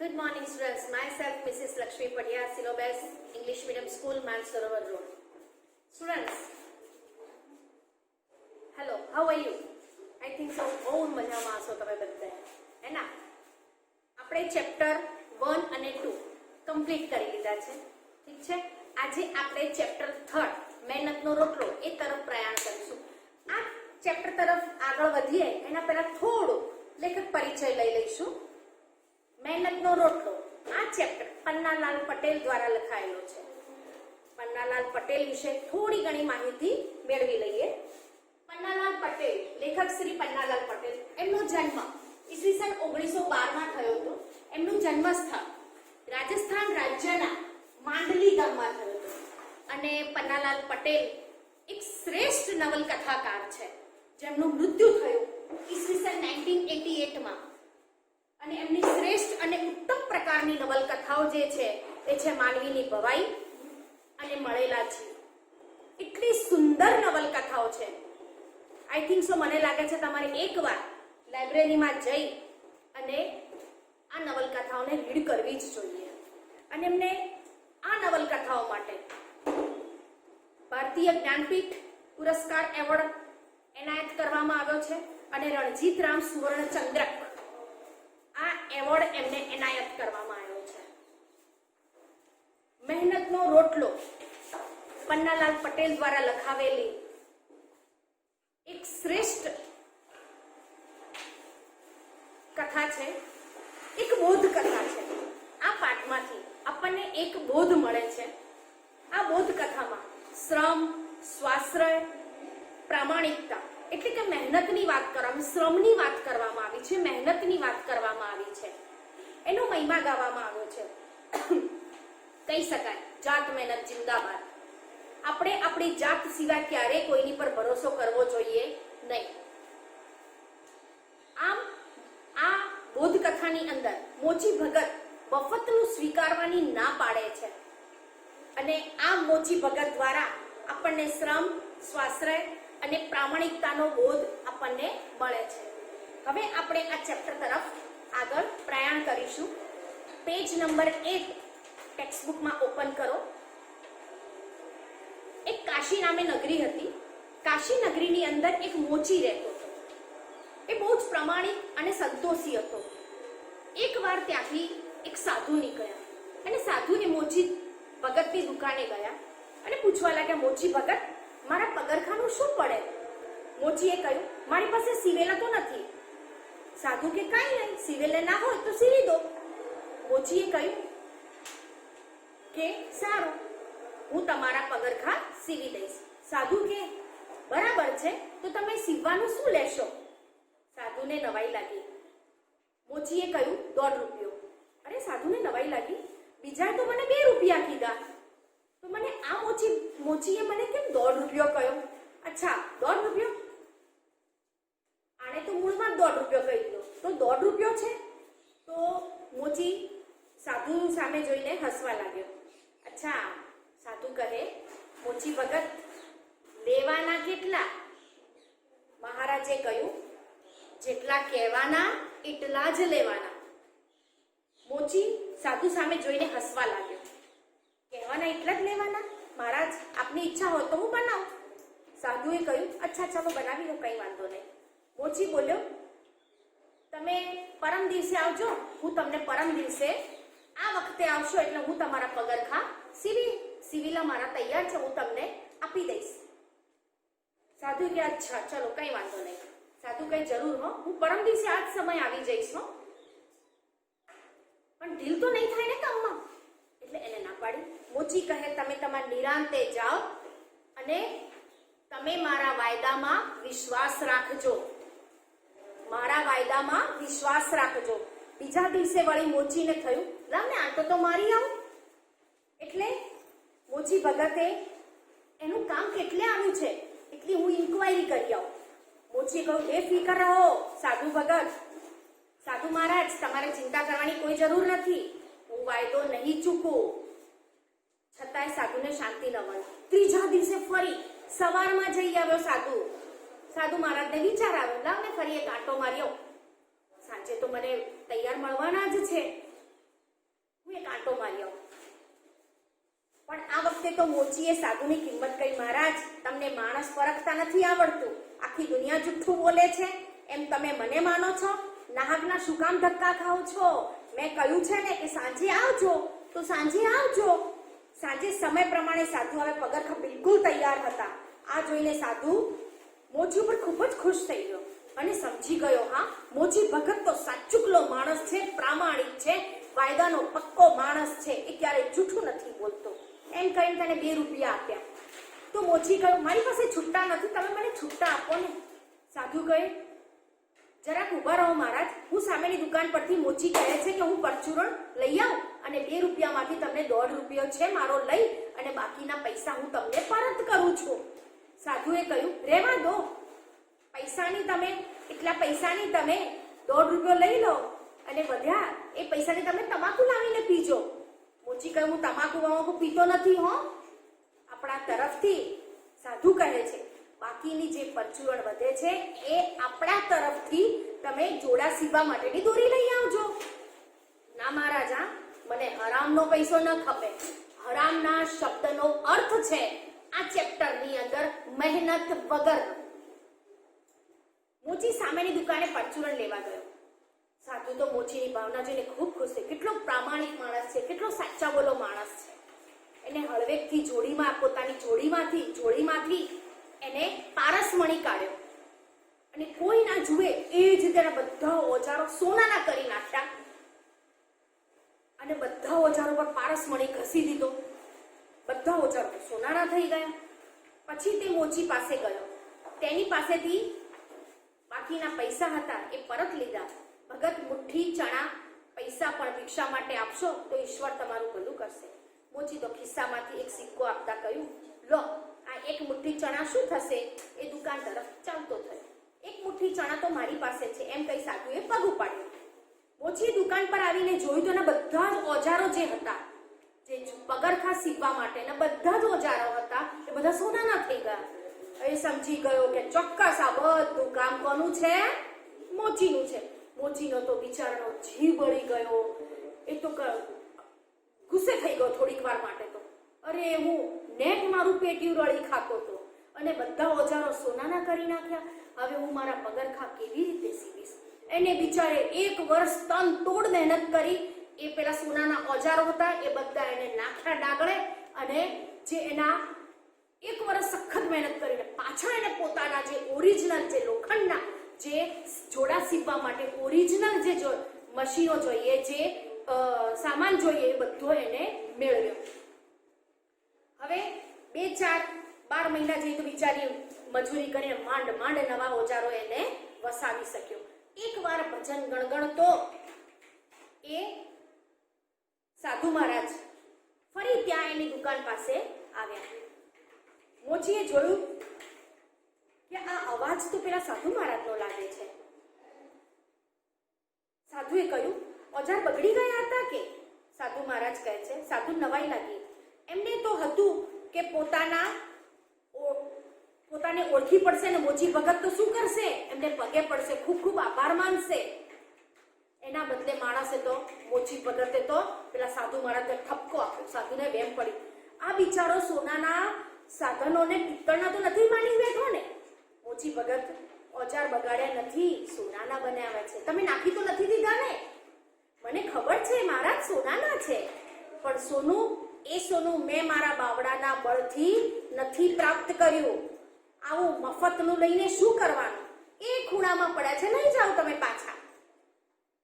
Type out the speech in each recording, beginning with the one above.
Good morning, students. Myself, Mrs. Lakshmi Padia, syllabus English Medium School, Mansarovar Road. Students, hello. How are you? I think so. બહુ મજામાં હશો તમે બધા, હે ના? આપણે ચેપ્ટર 1 અને 2 કમ્પ્લીટ કરી લીધા છે. ઠીક છે. આજે આપણે ચેપ્ટર 3 મહેનતનો રોટલો એ તરફ પ્રયાણ કરીશું. આ ચેપ્ટર તરફ આગળ વધીએ એના પહેલા થોડું લેખક પરિચય લઈ લઈશું. મહેનતનો રોટલો આ ચેપ્ટર પન્નાલાલ પટેલ દ્વારા લખાયેલો છે. પન્નાલાલ પટેલ વિશે થોડી ઘણી માહિતી મેળવી લઈએ. પન્નાલાલ પટેલ, લેખક શ્રી પન્નાલાલ પટેલ, એમનો જન્મ ઈસવીસન 1912માં થયો હતો. એમનું જન્મસ્થળ રાજસ્થાન રાજ્યના માંડલી ગામમાં થયો હતો. અને પન્નાલાલ પટેલ એક શ્રેષ્ઠ નવલકથાકાર છે, જેમનું મૃત્યુ થયું ઈસવીસન 1988માં. અને એમની શ્રેષ્ઠ અને ઉત્તમ પ્રકારની નવલકથાઓ જે છે એ છે માનવીની ભવાઈ અને મળેલા જીવ. એટલી સુંદર નવલકથાઓ છે. આઈ થિંક સો, મને લાગે છે તમારે એકવાર લાઇબ્રેરીમાં જઈ અને આ નવલકથાઓને રીડ કરવી જ જોઈએ. અને એમને આ નવલકથાઓ માટે ભારતીય જ્ઞાનપીઠ પુરસ્કાર એવોર્ડ એનાયત કરવામાં આવ્યો છે. અને રણજીતરામ સુવર્ણ ચંદ્રક આ એવોર્ડ એમને એનાયત કરવામાં આવ્યો છે. મહેનતનો રોટલો પન્નાલાલ પટેલ દ્વારા લખાવેલી એક શ્રેષ્ઠ કથા છે, એક બોધ કથા છે. આ પાઠમાંથી આપણને એક બોધ મળે છે. આ બોધ કથામાં શ્રમ, સ્વાશ્રય, પ્રામાણિકતા એટલે કે મહેનતની વાત કરવામાં, શ્રમની વાત કરવામાં આવી છે, મહેનતની વાત કરવામાં આવી છે. એનો મહિમા ગાવામાં આવ્યો છે. કહી શકાય જાત મહેનત જિંદાબાદ. આપણે આપણી જાત સિવાય ક્યારેય કોઈની પર ભરોસો કરવો જોઈએ નહીં. આમ આ બોધ કથાની અંદર મોચી ભગત વફતનું સ્વીકારવાની ના પાડે છે. અને આ મોચી ભગત દ્વારા આપણને શ્રમ, સ્વાશ્રય અને પ્રામાણિકતાનો બોધ આપણને મળે છે. હવે આપણે આ ચેપ્ટર તરફ આગળ પ્રયાણ કરીશું. પેજ નંબર 8 ટેક્સ્ટબુકમાં ઓપન કરો. એક કાશી નામે નગરી હતી. કાશી નગરીની અંદર એક મોચી રહેતો હતો. એ બહુ જ પ્રમાણિક અને સંતોષી હતો. એકવાર ત્યાંથી એક સાધુ નીકળ્યા અને સાધુએ મોચી ભગતની દુકાને ગયા અને પૂછવા લાગ્યા, મોચી ભગત, મારા પગરખાનું શું પડે? મોચીએ કહ્યું, મારી પાસે સિવેલા તો નથી. સાધુ કે કાંઈ નહીં, સિવેલા ના હોય તો સીવી દો. મોચીએ કહ્યું કે સારું, હું તમારા પગરખા સીવી દઈશ. સાધુ કે બરાબર છે, તો તમે સીવવાનું શું લેશો? સાધુને નવાઈ લાગી. મોચીએ કહ્યું 1.5 રૂપિયો. અરે, સાધુને નવાઈ લાગી, બીજા તો મને 2 રૂપિયા કીધા, તો મને આ મોચીએ મને કેમ 1.5 રૂપિયો કહ્યો? અચ્છા, 1.5 રૂપિયો, આને તો મૂળમાં 1.5 રૂપિયો કહી દીધો, તો 1.5 રૂપિયો છે. તો મોચી સાધુ સામે જોઈને હસવા લાગ્યો. અચ્છા, સાધુ કહે, મોચી ભગત, લેવાના કેટલા? મહારાજે કહ્યું, જેટલા કહેવાના એટલા જ લેવાના. મોચી સાધુ સામે જોઈને હસવા લાગ્યો. કહેવાના એટલા જ લેવાના? મહારાજ, આપની ઈચ્છા હોય તો હું બનાવું. સાધુએ કહ્યું, અચ્છા ચાલો બનાવી દો, કંઈ વાંધો નહીં. મોચી બોલ્યો, તમે પરમ દિવસે આવજો, હું તમને પરમ દિવસે આ વખતે આવશો એટલે હું તમારા પગરખા સિવિલા મારા તૈયાર છે, હું તમને આપી દઈશ. સાધુ કે અચ્છા ચલો, કંઈ વાંધો નહીં. સાધુ કઈ જરૂર હો, હું પરમ દિવસે આ જ સમય આવી જઈશ હો, પણ ઢીલ તો નહીં થાય ને કામમાં, એટલે એને ના પાડી. મોચી કહે, તમે તમારા નિરાંતે જાઓ અને તમે મારા વાયદામાં વિશ્વાસ રાખજો. મારા વાયદામાં વિશ્વાસ રાખજો. બીજા દિવસે વળી મોચીને થયું, લાવ ને આંટો તો મારી આવું. એટલે મોચી ભગતે એનું કામ કેટલે આવ્યું છે એટલી હું ઇન્ક્વાયરી કરી આવું. મોચીએ કહ્યું, બેફિકર રહો સાધુ ભગત, સાધુ મહારાજ, તમારે ચિંતા કરવાની કોઈ જરૂર નથી, હું વાયદો નહીં ચૂકું. છતાંય સાધુને શાંતિ ન મળી. ત્રીજા દિવસે ફરી સવારમાં જઈ આવ્યો સાધુ. સાધુ મહારાજને વિચાર આવ્યો, લાવ ને ફરી એક આંટો માર્યો, સાંજે તો મને તૈયાર મળવાના જ છે, આંટો મારી આવું. પણ આ વખતે તો મોચીએ સાધુની કિંમત કહી, મહારાજ તમને માણસ પરખતા નથી આવડતું, આખી દુનિયા જુઠ્ઠું બોલે છે એમ તમે મને માનો છો? નાહકના શું કામ ધક્કા ખાઓ છો? મેં કહ્યું છે ને કે સાંજે આવજો, તો સાંજે આવજો. સાંજે સમય પ્રમાણે સાધુ હવે પગરખા બિલકુલ તૈયાર હતા. આ જોઈને સાધુ મોચી ઉપર ખૂબ જ ખુશ થઈ ગયો અને સમજી ગયો, હા મોચી ભગત તો સાચુકલો માણસ છે, પ્રામાણિક છે, વાયદાનો પક્કો માણસ છે, એ ક્યારેય જૂઠું નથી બોલતો. એમ કહીને તેને 2 રૂપિયા આપ્યા. તો મોચી કહ્યું, મારી પાસે છૂટા નથી, તમે મને છૂટા આપો ને. સાધુ કહે, જરાક ઊભા રહો મહારાજ, હું સામેની દુકાન પરથી, મોચી કહે છે કે હું પરચુરણ લઈ આવું અને 2 રૂપિયામાંથી તમને 1.5 રૂપિયો છે મારો લઈ અને બાકીના પૈસા હું તમને પરત કરું છું. સાધુએ કહ્યું, રહેવા દો, પૈસાની તમે એટલા પૈસાની તમે 1.5 રૂપિયો લઈ લો અને વધ્યા એ પૈસાની તમે તમાકુ લાવીને પીજો. મોચી કહ્યું, હું તમાકુ પીતો નથી હો. આપણા તરફથી સાધુ કહે છે, બાકીની જે પરચુરણ વધે છે એ આપણા તરફથી તમે જોડા સીવવા માટેની દોરી લઈ આવજો. ના મહારાજા, મને હરામનો પૈસો ન ખપે. હરામના શબ્દનો અર્થ છે આ ચેપ્ટરની અંદર મહેનત વગર. મોચી સામેની દુકાને પરચુરણ લેવા ગયો. સાધુ તો મોચીની ભાવના જોઈને ખૂબ ખુશ થઈ. કેટલો પ્રામાણિક માણસ છે, કેટલો સાચા બોલો માણસ છે. એને હળવેકથી જોડીમાં, પોતાની જોડીમાંથી એને પારસમણી કાઢ્યો અને કોઈ ના જુએ એ જ તેના બધા ઓજારો સોનાના કરી નાખ્યા અને બધા ઓજારો પર પારસમણી ઘસી દીધો. બધા ઓજારો સોનાના થઈ ગયા. પછી તે મોચી પાસે ગયો. તેની પાસેથી બાકીના પૈસા હતા એ પરત લીધા. ભગત, મુઠ્ઠી ચણા પૈસા પણ ભિક્ષા માટે આપશો તો ઈશ્વર તમારું ભલું કરશે. મોચી તો ખિસ્સામાંથી એક સિક્કો આપતા કહ્યું, લો, આ 1 મુઠ્ઠી ચણા શું થશે? એ દુકાન તરફ ચાલતો થયો. 1 મુઠ્ઠી ચણા તો મારી પાસે છે એમ કહી સાધુએ પગ ઉપાડ્યો. મોચી દુકાન પર આવીને જોયું તો એના બધા જ ઓજારો જે હતા, જે પગરખા સીવવા માટેના બધા જ ઓજારો હતા, એ બધા સોનાના થઈ ગયા. એ સમજી ગયો કે ચોક્કસ આ બધું કામ કોનું છે? મોચીનું છે. મોચીનો તો બિચારાનો જીવ બળી ગયો. એ તો ગુસ્સે થઈ ગયો થોડીક વાર માટે. તો અરે, હું નેટ મારું પેટીયું રળી ખાતો હતો અને બધા ઓજારો સોનાના કરી નાખ્યા. હવે હું મારા પગરખા કેવી રીતે સીવીશ? એને બિચારે 1 વર્ષ તન તોડ મહેનત કરી. એ પેલા સોનાના ઓજારો હતા એ બધા એને નાખ્યા ડાગળે અને જે એના 1 વર્ષ સખત મહેનત કરીને પાછા એને પોતાના જે ઓરિજિનલ, જે લોખંડના જે જોડા સીવવા માટે ઓરિજિનલ જે મશીનો જોઈએ, જે સામાન જોઈએ, એ બધો એને મેળવ્યો. હવે 2-4-12 મહિના જેવી તો બિચારી મજૂરી કરીને માંડ નવા ઓજારો એને વસાવી શક્યો. એકવાર ભજન ગણગણતો એ સાધુ મહારાજ ફરી ત્યાં એની દુકાન પાસે આવ્યા. મોચીએ જોયું કે આ અવાજ તો પેલા સાધુ મહારાજનો લાગે છે. સાધુએ કહ્યું, ઓજાર બગડી ગયા હતા કે? સાધુ મહારાજ કહે છે, સાધુ નવાઈ લાગી. એમને તો હતું કે પોતાને ઓળખી પડશે ને મોચી ભગત તો શું કરશે? એમને પગે પડશે, ખૂબ ખૂબ આભાર માનશે. એના બદલે માણસે તો, મોચી ભગતે તો પેલા સાધુ મહારાજને ઠપકો આપ્યો. સાધુને વેમ પડી, આ બિચારો સોનાના સાધનોને પિત્તળના તો નથી માની બેઠો ને? મોચી ભગત, ઓજાર બગાડ્યા નથી, સોનાના બનાવ્યા છે. તમે નાખી તો નથી દીધા ને? મને ખબર છે મહારાજ સોનાના છે, પણ સોનું મેં મારા બાવડાના બળથી નથી પ્રાપ્ત કર્યું. આવું મફતનું લઈને શું કરવાનું? એ ખૂણામાં પડ્યા છે, લઈ જાઓ તમે પાછા.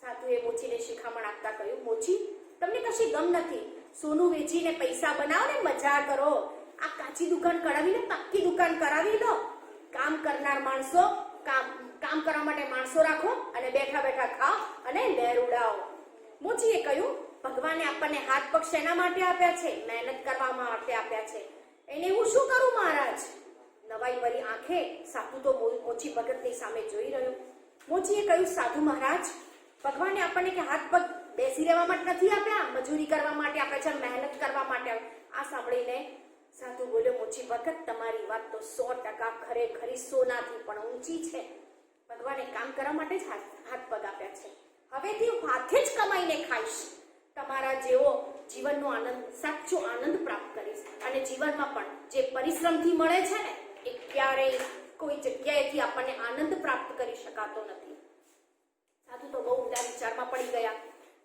સાધુએ મોચીને શિખામણ આપતા કહ્યું, મોચી, તમને કશી ગમ નથી. સોનું વેચીને પૈસા બનાવો ને મજા કરો. આ કાચી દુકાન કરાવીને પાક્કી દુકાન કરાવી લો. કામ કરનાર માણસો, કામ કરવા માટે માણસો રાખો અને બેઠા બેઠા ખાઓ અને લહેર ઉડાવો. મોચીએ કહ્યું, ભગવાને આપણને હાથ પગ શેના માટે આપ્યા છે? મહેનત કરવા માટે આપ્યા છે. એને હું શું કરું મહારાજ? નવાઈ ભરી આંખે સાધુ તો મોચી ભગતની સામે જોઈ રહ્યો. મોચીએ કહ્યું, સાધુ મહારાજ, ભગવાને આપણને કે હાથ પગ બેસી રહેવા માટે નથી આપ્યા, મજૂરી કરવા માટે આપ્યા છે, મહેનત કરવા માટે. આ સાંભળીને સાધુ બોલ્યો, મોચી ભગત, તમારી વાત તો 100% ખરેખરી સોનાથી પણ ઊંચી છે. ભગવાને કામ કરવા માટે જ હાથ પગ આપ્યા છે. હવેથી હું હાથે જ કમાઈને ખાઈશ. તમારા જેવો જીવનનો આનંદ, સાચો આનંદ પ્રાપ્ત કરીશ. અને જીવનમાં પણ જે પરિશ્રમથી મળે છે ને એ ક્યારેય કોઈ જગ્યાએથી આપણને આનંદ પ્રાપ્ત કરી શકાતો નથી. સાધુ તો બહુ ઊંડા વિચારમાં પડી ગયા.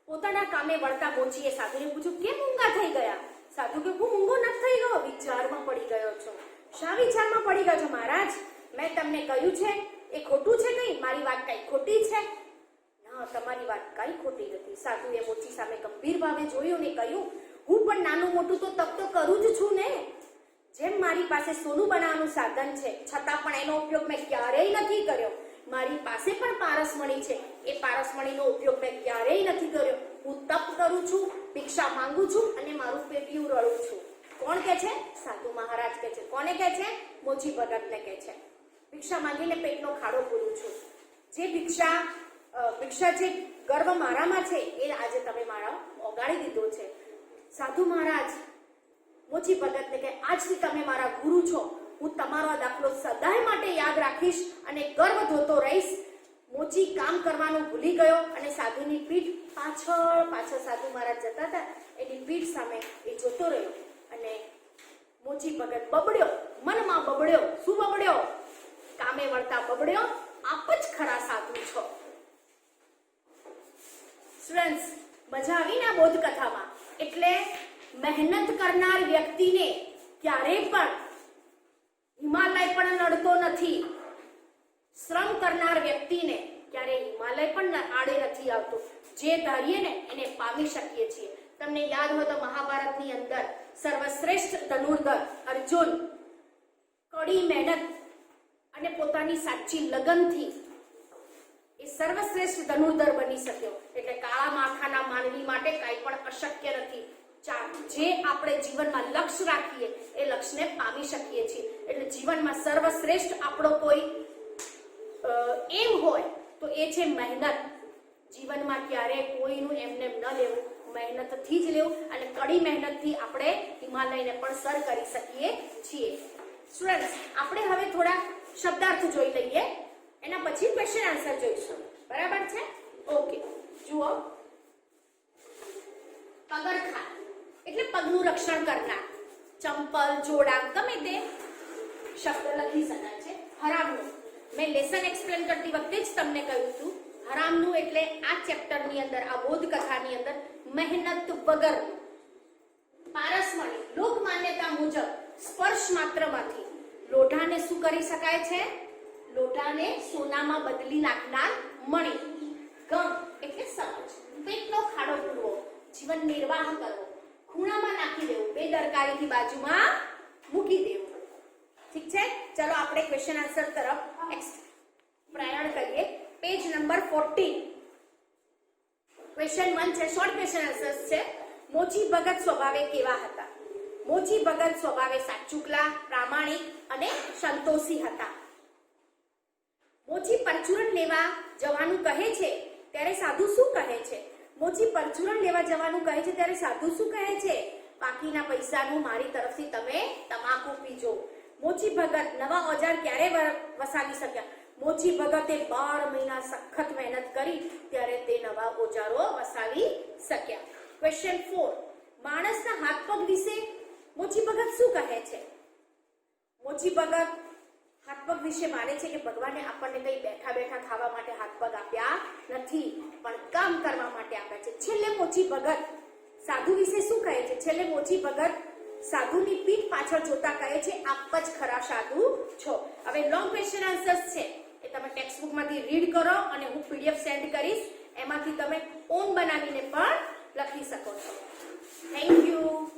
પોતાના કામે વળતા મોચીએ સાધુને પૂછ્યું, કેમ ઊંઘા થઈ ગયા? સાધુ કે, હું ઊંઘો નથી થઈ ગયો, વિચારમાં પડી ગયો છું. શા વિચારમાં પડી ગયો છો મહારાજ? મેં તમને કહ્યું છે એ ખોટું છે નહીં? મારી વાત કઈ ખોટી છે? ના, તમારી વાત કઈ ખોટી નથી. સાધુએ મોચી સામે ગંભીર ભાવે જોયું ને કહ્યું, હું પણ નાનું મોટું તો તપ તો કરું જ છું ને. જેમ મારી પાસે સોનું બનાવવાનું સાધન છે, છતાં પણ એનો ઉપયોગ મેં ક્યારેય નથી કર્યો. મારી પાસે પણ પારસમણી છે, એ પારસમણીનો ઉપયોગ મેં ક્યારેય નથી કર્યો. હું તપ કરું છું, ભિક્ષા માંગુ છું અને મારું પેટીયું રળું છું. કોણ કે છે? સાધુ મહારાજ કે છે. કોને કે છે? મોચી ભગતને કે છે. ભિક્ષા માંગીને પેટનો ખાડો પૂરું છું. જે ભિક્ષા જે ગર્વ મારામાં છે એ આજે તમે મારા ઓગાળી દીધો છે. સાધુ મહારાજ મોચી ભગતને કે, આજથી તમે મારા ગુરુ છો. હું તમારો આ દાખલો સદાય માટે યાદ રાખીશ અને ગર્વ ધોતો રહીશ. મોચી કામ કરવાનું ભૂલી ગયો અને સાધુની પીઠ પાછળ સાધુ મહારાજ જતા હતા એની પીઠ સામે એ જોતો રહ્યો. અને મોચી ભગત બબડ્યો, મનમાં બબડ્યો. શું બબડ્યો? કામે વળતા બબડ્યો, આપ જ ખરા સાધુ છો. સ્ટુડન્ટ્સ, મજા આવી ને આ બોધ કથામાં? એટલે મહેનત કરનાર વ્યક્તિને ક્યારેય પણ હિમાલય પણ નડતો નથી. શ્રમ કરનાર વ્યક્તિને ક્યારે હિમાલય પણ આડે નથી આવતો. જે ધારીએ ને એને પામી શકીએ છીએ. તમને યાદ હોય તો મહાભારતની અંદર સર્વશ્રેષ્ઠ ધનુર્ધર અર્જુન કડી મહેનત અને પોતાની સાચી લગનથી એ સર્વશ્રેષ્ઠ ધનુર્ધર બની શક્યો. એટલે કાળા માથાના માનવી માટે કંઈ પણ અશક્ય નથી. જે આપણે જીવનમાં લક્ષ્ય રાખીએ એ લક્ષ્યને પામી શકીએ છીએ. એટલે જીવનમાં સર્વશ્રેષ્ઠ આપણો કોઈ એમ હોય તો એ છે મહેનત. જીવનમાં ક્યારે કોઈનું એમને ન લેવું, મહેનતથી જ લેવું અને કડી મહેનતથી આપણે હિમાલયને પણ સર કરી શકીએ છીએ. સ્ટુડન્ટ્સ, આપણે હવે થોડા શબ્દાર્થ જોઈ લઈએ, એના પછી ક્વેશ્ચન આન્સર જોઈશું. બરાબર છે? ઓકે, જુઓ. પગરખાં એટલે પગનું રક્ષણ કરનાર. ચંપલ, જોડા ગમે તે શબ્દ લખી શકાય છે. હરામનું મેં લેસન એક્સપ્લેન કરતી વખતે જ તમને કહ્યું હતું. હરામનું એટલે આ ચેપ્ટરની અંદર, આ બોધ કથાની અંદર મહેનત વગર. પારસમણી લોક માન્યતા મુજબ સ્પર્શ માત્રમાંથી લોઢાને શું કરી શકાય છે? લોઢાને સોનામાં બદલી નાખનાર મણી. ગમ એટલે સમજ. પેટનો ખાડો પૂરવો, જીવન નિર્વાહ કરવો, ખૂણામાં નાખી દેવું, બેદરકારીથી બાજુમાં મૂકી દેવું. ઠીક છે? ચલો આપણે ક્વેશ્ચન આન્સર તરફ પ્રયાણ કરીએ. Page number 14. ક્વેશ્ચન 1 છે, શોર્ટ ક્વેશ્ચન આન્સર્સ છે. મોચી ભગત સ્વભાવે કેવા હતા? મોચી ભગત સ્વભાવે સાચુકલા, પ્રામાણિક અને સંતોષી હતા. મોચી પરચુરણ લેવા જવાનું કહે છે ત્યારે સાધુ શું કહે છે? મોચી પરચુરણ લેવા જવાનું કહે છે ત્યારે સાધુ શું કહે છે? બાકીના પૈસાનું મારી તરફથી તમે તમાકુ પીજો. મોચી ભગત નવા ઓજાર ક્યારે વસાવી શક્યા? મોચી ભગતે 12 મહિના સખત મહેનત કરી ત્યારે તે નવા ઓજારો વસાવી શક્યા. ક્વેશ્ચન 4. માણસના હાથ પગ વિશે મોચી ભગત શું કહે છે? મોચી ભગત હાથ પગ વિશે માને છે કે ભગવાને આપણને કઈ બેઠા બેઠા ખાવા માટે હાથ પગ આપ્યા નથી, પણ કામ કરવા માટે આપ્યા છે. છેલ્લે મોચી ભગત સાધુ વિશે શું કહે છે? છેલ્લે મોચી ભગત સાધુની પીઠ પાછળ જોતા કહે છે, આપ જ ખરા સાધુ છો. હવે લોંગ ક્વેશ્ચન આન્સર્સ છે એ તમે ટેક્સ્ટ બુકમાંથી રીડ કરો અને હું PDF સેન્ડ કરીશ. એમાંથી તમે ઓન બનાવીને પણ લખી શકો છો. Thank you.